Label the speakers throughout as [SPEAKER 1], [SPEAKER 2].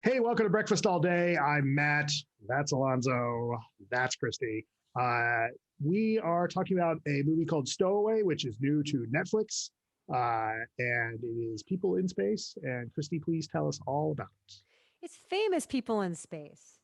[SPEAKER 1] Hey, welcome to Breakfast All Day. I'm Matt. That's Alonso. That's Christy. Uh, we are talking about a movie called Stowaway, which is new to Netflix. And it is people in space. And Christy, please tell us all about it.
[SPEAKER 2] It's famous people in space.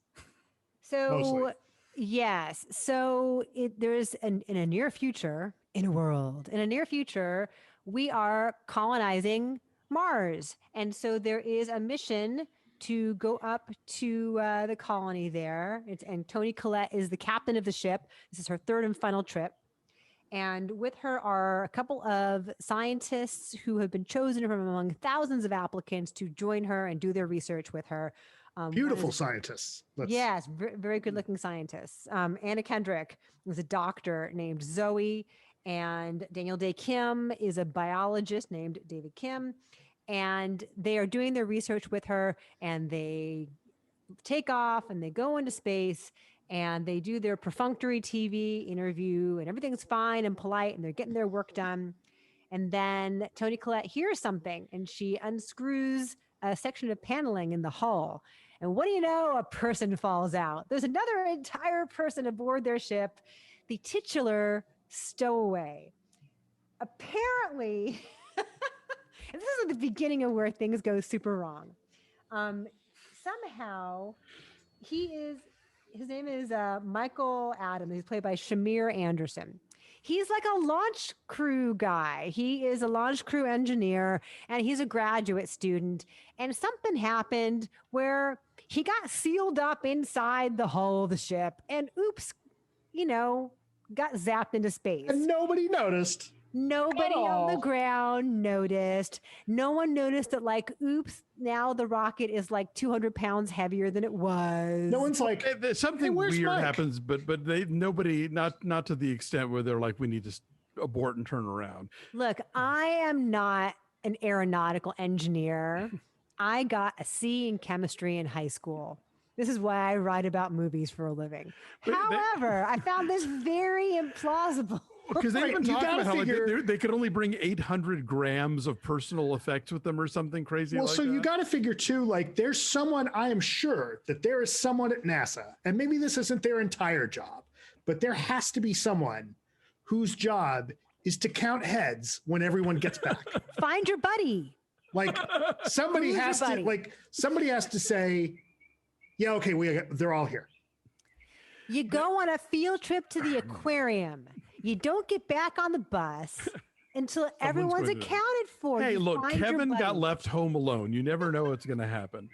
[SPEAKER 1] Mostly.
[SPEAKER 2] So, yes. So, there's in a near future, in a world, in a near future, we are colonizing Mars. And so there is a mission to go up to the colony there. And Toni Collette is the captain of the ship. This is her third and final trip. And with her are a couple of scientists who have been chosen from among thousands of applicants to join her and do their research with her.
[SPEAKER 1] Beautiful scientists.
[SPEAKER 2] Yes, very good looking scientists. Anna Kendrick was a doctor named Zoe, and Daniel Day Kim is a biologist named David Kim. And they are doing their research with her, and they take off and they go into space and they do their perfunctory TV interview, and everything's fine and polite, and they're getting their work done. And then Toni Collette hears something, and she unscrews a section of paneling in the hull. And what do you know? A person falls out. There's another entire person aboard their ship, the titular Stowaway. Apparently, this is at the beginning of where things go super wrong. Somehow, his name is Michael Adams. He's played by Shamier Anderson. He's like a launch crew guy. He is a launch crew engineer, and he's a graduate student. And something happened where he got sealed up inside the hull of the ship, and oops, got zapped into space.
[SPEAKER 1] And nobody noticed.
[SPEAKER 2] Nobody on the ground noticed. No one noticed that, like, oops, now the rocket is like 200 pounds heavier than it was.
[SPEAKER 1] No one's like,
[SPEAKER 3] something weird happens, but nobody, not to the extent where they're like, we need to abort and turn around.
[SPEAKER 2] Look, I am not an aeronautical engineer. I got a C in chemistry in high school. This is why I write about movies for a living. However, I found this very implausible.
[SPEAKER 3] Because they even talked about how they could only bring 800 grams of personal effects with them or something crazy.
[SPEAKER 1] Well, so you got to figure too, like there's someone, I am sure that there is someone at NASA, and maybe this isn't their entire job, but there has to be someone whose job is to count heads when everyone gets back.
[SPEAKER 2] Find your buddy.
[SPEAKER 1] Like somebody has to say, yeah, okay, they're all here.
[SPEAKER 2] You go on a field trip to the aquarium. You don't get back on the bus until everyone's accounted for.
[SPEAKER 3] Hey, look, Kevin got left home alone. You never know what's going to happen.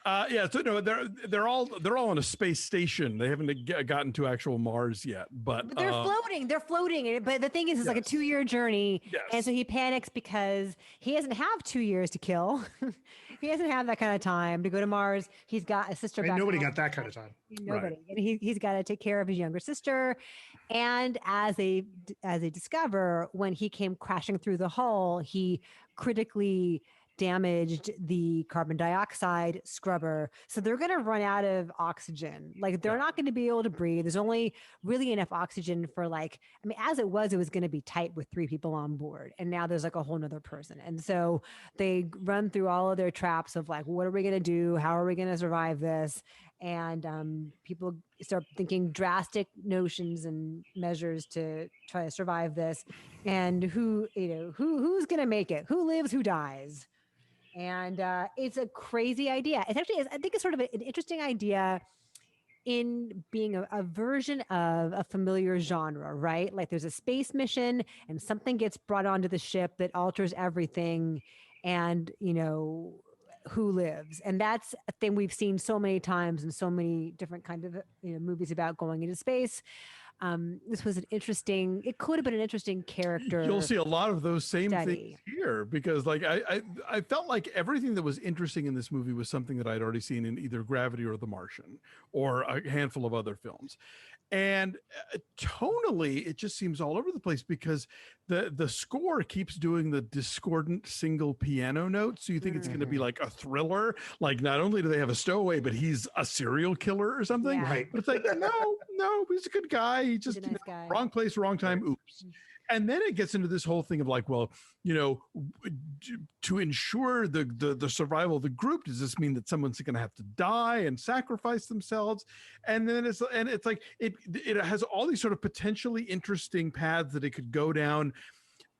[SPEAKER 3] So no, they're all on a space station. They haven't gotten to actual Mars yet, but
[SPEAKER 2] they're floating. They're floating. But the thing is, it's like a 2-year journey, and so he panics because he doesn't have 2 years to kill. He doesn't have that kind of time to go to Mars. He's got a sister.
[SPEAKER 1] Nobody got that kind of time.
[SPEAKER 2] Nobody, right. And he's got to take care of his younger sister. And as they discover, when he came crashing through the hull, he critically damaged the carbon dioxide scrubber. So they're going to run out of oxygen. Like they're not going to be able to breathe. There's only really enough oxygen for as it was going to be tight with 3 people on board. And now there's like a whole nother person. And so they run through all of their traps of like, what are we going to do? How are we going to survive this? And people start thinking drastic notions and measures to try to survive this. And who's going to make it? Who lives? Who dies? And it's a crazy idea. It actually is. I think it's sort of an interesting idea in being a version of a familiar genre, right? Like there's a space mission and something gets brought onto the ship that alters everything, and who lives. And that's a thing we've seen so many times in so many different kinds of movies about going into space. This was it could have been an interesting character.
[SPEAKER 3] You'll see a lot of those same things here, because like I felt like everything that was interesting in this movie was something that I'd already seen in either Gravity or The Martian or a handful of other films. And tonally, it just seems all over the place because the score keeps doing the discordant single piano note. So you think it's going to be like a thriller. Like not only do they have a stowaway, but he's a serial killer or something.
[SPEAKER 2] Yeah.
[SPEAKER 1] Right.
[SPEAKER 3] But it's like, no, he's a good guy. He just
[SPEAKER 2] nice guy.
[SPEAKER 3] wrong place, wrong time. Oops. And then it gets into this whole thing of like, well, you know, to ensure the survival of the group, does this mean that someone's going to have to die and sacrifice themselves? And then it's like it has all these sort of potentially interesting paths that it could go down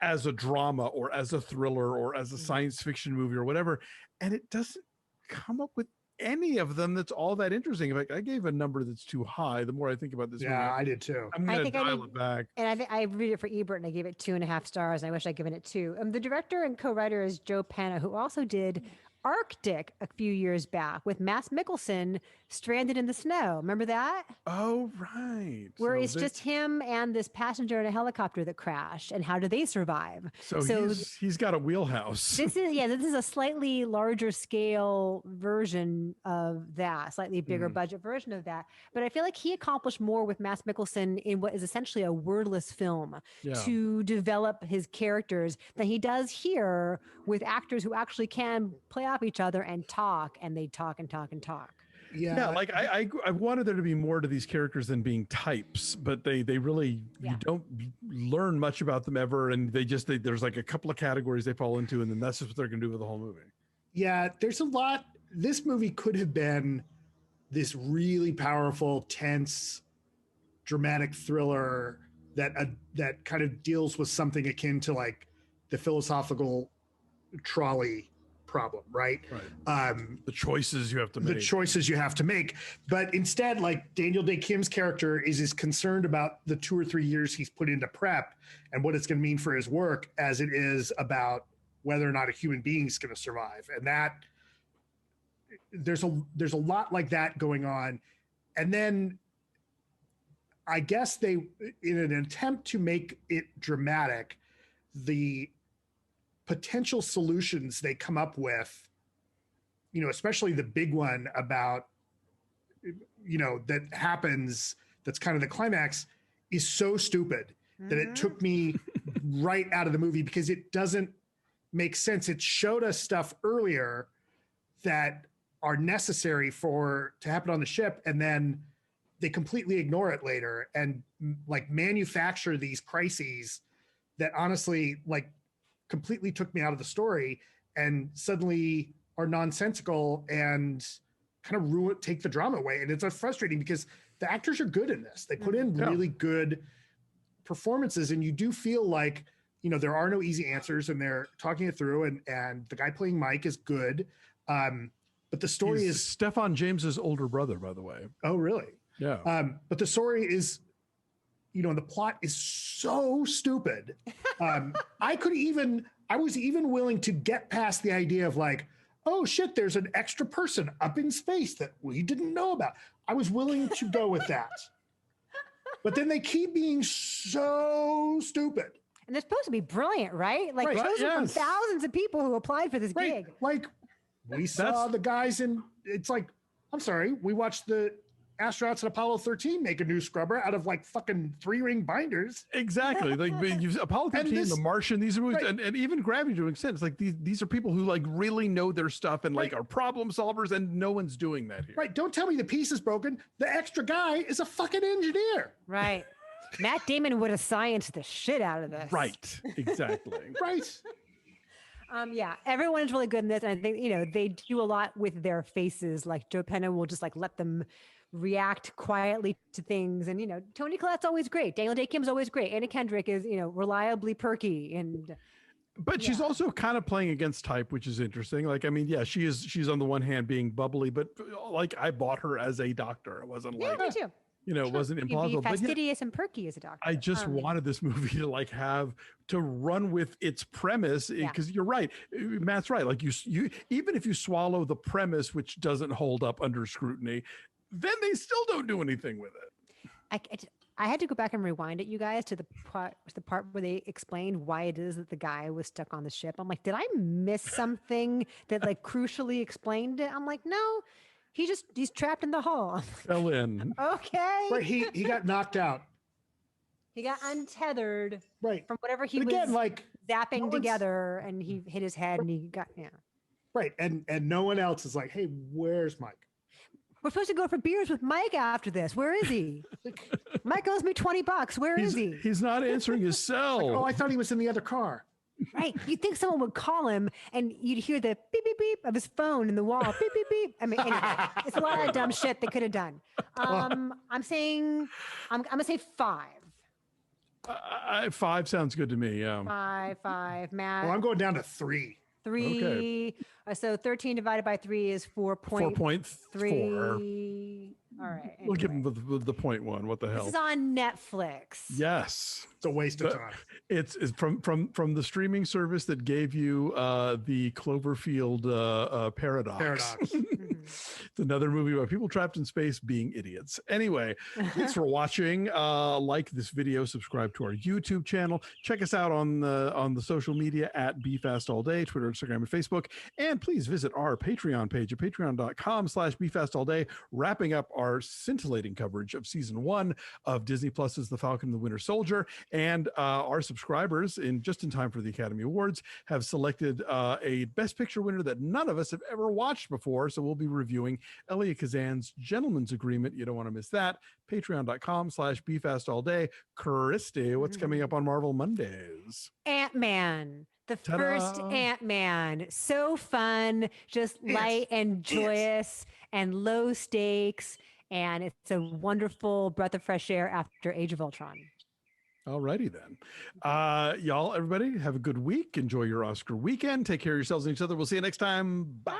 [SPEAKER 3] as a drama or as a thriller or as a science fiction movie or whatever, and it doesn't come up with any of them that's all that interesting. In fact, I gave a number that's too high. The more I think about this movie,
[SPEAKER 1] I did too.
[SPEAKER 3] I'm going to dial it back.
[SPEAKER 2] And I read it for Ebert, and I gave it 2.5 stars. And I wish I'd given it 2. The director and co-writer is Joe Penna, who also did Arctic a few years back with Mads Mikkelsen stranded in the snow. Remember that?
[SPEAKER 3] Oh, right.
[SPEAKER 2] Where it's just him and this passenger in a helicopter that crashed, and how do they survive?
[SPEAKER 3] So he's got a wheelhouse.
[SPEAKER 2] This is a slightly larger scale version of that, slightly bigger budget version of that. But I feel like he accomplished more with Mads Mikkelsen in what is essentially a wordless film to develop his characters than he does here with actors who actually can play off each other and talk, and they talk and talk and talk.
[SPEAKER 3] Yeah, like I wanted there to be more to these characters than being types, but they really you don't learn much about them ever, and there's like a couple of categories they fall into, and then that's just what they're gonna do with the whole movie. Yeah,
[SPEAKER 1] there's a lot. This movie could have been this really powerful, tense, dramatic thriller that kind of deals with something akin to like the philosophical trolley problem, right?
[SPEAKER 3] The choices you have to make. But instead, like, Daniel Day Kim's character is as concerned about the 2 or 3 years he's put into prep and what it's going to mean for his work as it is about whether or not a human being is going to survive. And that there's a lot like that going on. And then I guess they, in an attempt to make it dramatic, the potential solutions they come up with, you know, especially the big one about, you know, that happens, that's kind of the climax, is so stupid that it took me right out of the movie because it doesn't make sense. It showed us stuff earlier that are necessary to happen on the ship, and then they completely ignore it later and like manufacture these crises that honestly like completely took me out of the story and suddenly are nonsensical and kind of take the drama away. And it's frustrating because the actors are good in this. They put in really good performances, and you do feel like, you know, there are no easy answers and they're talking it through, and the guy playing Mike is good. But the story is Stefan James's older brother, by the way.
[SPEAKER 1] Oh, really?
[SPEAKER 3] Yeah.
[SPEAKER 1] But the story is, you know, the plot is so stupid. I was even willing to get past the idea of like, oh shit, there's an extra person up in space that we didn't know about. I was willing to go with that. But then they keep being so stupid.
[SPEAKER 2] And they're supposed to be brilliant, right? Like chosen from thousands of people who applied for this gig.
[SPEAKER 1] Like we saw the guys it's like, I'm sorry, we watched the astronauts in Apollo 13 make a new scrubber out of like fucking 3-ring binders.
[SPEAKER 3] Exactly. Like Apollo 13, The Martian, these are movies, and even Gravity to an extent. It's like these are people who like really know their stuff and like are problem solvers, and no one's doing that here.
[SPEAKER 1] Right. Don't tell me the piece is broken. The extra guy is a fucking engineer.
[SPEAKER 2] Right. Matt Damon would have scienced the shit out of this.
[SPEAKER 3] Right. Exactly.
[SPEAKER 1] Right.
[SPEAKER 2] Yeah, everyone is really good in this. And I think, you know, they do a lot with their faces. Like Joe Penna will just like let them react quietly to things. And, you know, Toni Collette's always great. Daniel Day Kim's always great. Anna Kendrick is, you know, reliably perky. But
[SPEAKER 3] she's also kind of playing against type, which is interesting. Like, I mean, yeah, she's on the one hand being bubbly, but like I bought her as a doctor. It wasn't like,
[SPEAKER 2] me too.
[SPEAKER 3] You know, it wasn't impossible.
[SPEAKER 2] Be fastidious and perky as a doctor.
[SPEAKER 3] I just wanted this movie to like to run with its premise, because you're right. Matt's right. Like you even if you swallow the premise, which doesn't hold up under scrutiny, then they still don't do anything with it.
[SPEAKER 2] I had to go back and rewind it, you guys, to the part where they explained why it is that the guy was stuck on the ship. I'm like, did I miss something that like crucially explained it? I'm like, no. He's trapped in the hull.
[SPEAKER 3] Fell in.
[SPEAKER 2] Okay.
[SPEAKER 1] Right. He got knocked out.
[SPEAKER 2] He got untethered.
[SPEAKER 1] Right.
[SPEAKER 2] From whatever he was zapping together, and he hit his head and he got,
[SPEAKER 1] Right. And no one else is like, hey, where's Mike?
[SPEAKER 2] We're supposed to go for beers with Mike after this. Where is he? Mike owes me $20. Where is he?
[SPEAKER 3] He's not answering his cell.
[SPEAKER 1] Oh, I thought he was in the other car.
[SPEAKER 2] Right. You'd think someone would call him and you'd hear the beep, beep, beep of his phone in the wall. Beep, beep, beep. I mean, anyway, it's a lot of dumb shit they could have done. I'm going to say 5.
[SPEAKER 3] 5 sounds good to me.
[SPEAKER 2] 5, Matt.
[SPEAKER 1] Well, I'm going down to 3.
[SPEAKER 2] 3.
[SPEAKER 3] Okay.
[SPEAKER 2] So 13 divided by 3 is 4.3.
[SPEAKER 3] 4.4.
[SPEAKER 2] All right.
[SPEAKER 3] We'll give him the 0.1. What the hell?
[SPEAKER 2] This is on Netflix.
[SPEAKER 3] Yes.
[SPEAKER 1] It's a waste of time.
[SPEAKER 3] It's from the streaming service that gave you the Cloverfield paradox. It's another movie about people trapped in space being idiots. Anyway, thanks for watching. Like this video, subscribe to our YouTube channel. Check us out on the social media at BeFastAllDay, Twitter, Instagram, and Facebook. And please visit our Patreon page at patreon.com/BeFastAllDay, wrapping up our scintillating coverage of season 1 of Disney Plus's The Falcon and the Winter Soldier. And our subscribers, in time for the Academy Awards, have selected a Best Picture winner that none of us have ever watched before. So we'll be reviewing Elia Kazan's Gentleman's Agreement. You don't want to miss that. Patreon.com/BeFastAllDay. Christy, what's coming up on Marvel Mondays?
[SPEAKER 2] Ant-Man. The first Ant-Man. So fun, just light and joyous and low stakes. And it's a wonderful breath of fresh air after Age of Ultron.
[SPEAKER 3] All righty then. Y'all, everybody, have a good week. Enjoy your Oscar weekend. Take care of yourselves and each other. We'll see you next time. Bye.